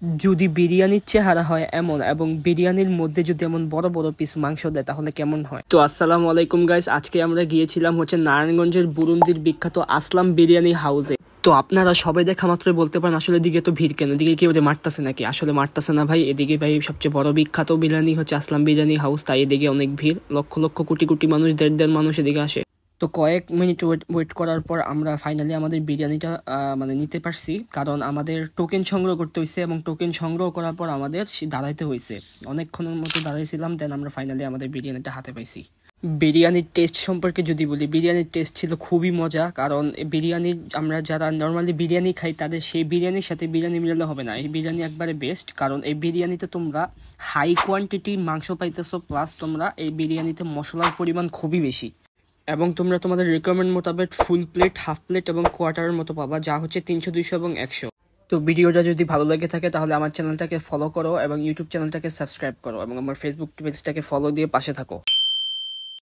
যদি বিরিয়ানির চেহারা হয় এমন এবং বিরিয়ানির মধ্যে যদি এমন বড় বড় পিস মাংস দেয় তাহলে কেমন হয়। তো আসসালামু আলাইকুম গাইস, আজকে আমরা গিয়েছিলাম নারায়ণগঞ্জের বুরুন্দির বিখ্যাত আসলাম বিরিয়ানি হাউসে। তো আপনারা সবাই দেখা মাত্রই বলতে পারেন আসলে এদিকে তো ভিড় কেন, এদিকে কেউ মারতেছে নাকি? আসলে মারতেছে না ভাই, এদিকে ভাই সবচেয়ে বড় বিখ্যাত বিরিয়ানি আসলাম বিরিয়ানি হাউস, তাই এদিকে অনেক ভিড়, লক্ষ লক্ষ কোটি কোটি মানুষ, দেড় মানুষ এদিকে আসে। তো কয়েক মিনিট ওয়েট করার পর আমরা ফাইনালি আমাদের বিরিয়ানিটা নিতে পারছি, কারণ আমাদের টোকেন সংগ্রহ করতে হয়েছে এবং টোকেন সংগ্রহ করার পর আমাদের দাঁড়াইতে হয়েছে, অনেকক্ষণের মতো দাঁড়াইছিলাম, দেন আমরা ফাইনালি আমাদের বিরিয়ানিটা হাতে পাইছি। বিরিয়ানির টেস্ট সম্পর্কে যদি বলি, বিরিয়ানির টেস্ট ছিল খুবই মজা, কারণ বিরিয়ানির আমরা যারা নর্মালি বিরিয়ানি খাই তাদের সেই বিরিয়ানির সাথে বিরিয়ানি মিলালে হবে না, এই বিরিয়ানি একবারে বেস্ট, কারণ এই বিরিয়ানিতে তোমরা হাই কোয়ান্টিটির মাংস পাইতেছো, প্লাস তোমরা এই বিরিয়ানিতে মশলার পরিমাণ খুবই বেশি, এবং তোমরা তোমাদের রিকোয়ারমেন্ট মোতাবেক ফুল প্লেট, হাফ প্লেট এবং কোয়ার্টারের মতো পাবা, যা 300, 200 এবং 100। তো ভিডিওটা যদি ভালো লেগে থাকে তাহলে আমার চ্যানেলটাকে ফলো করো এবং ইউটিউব চ্যানেলটাকে সাবস্ক্রাইব করো এবং আমার ফেসবুক পেজটাকে ফলো দিয়ে পাশে থাকো।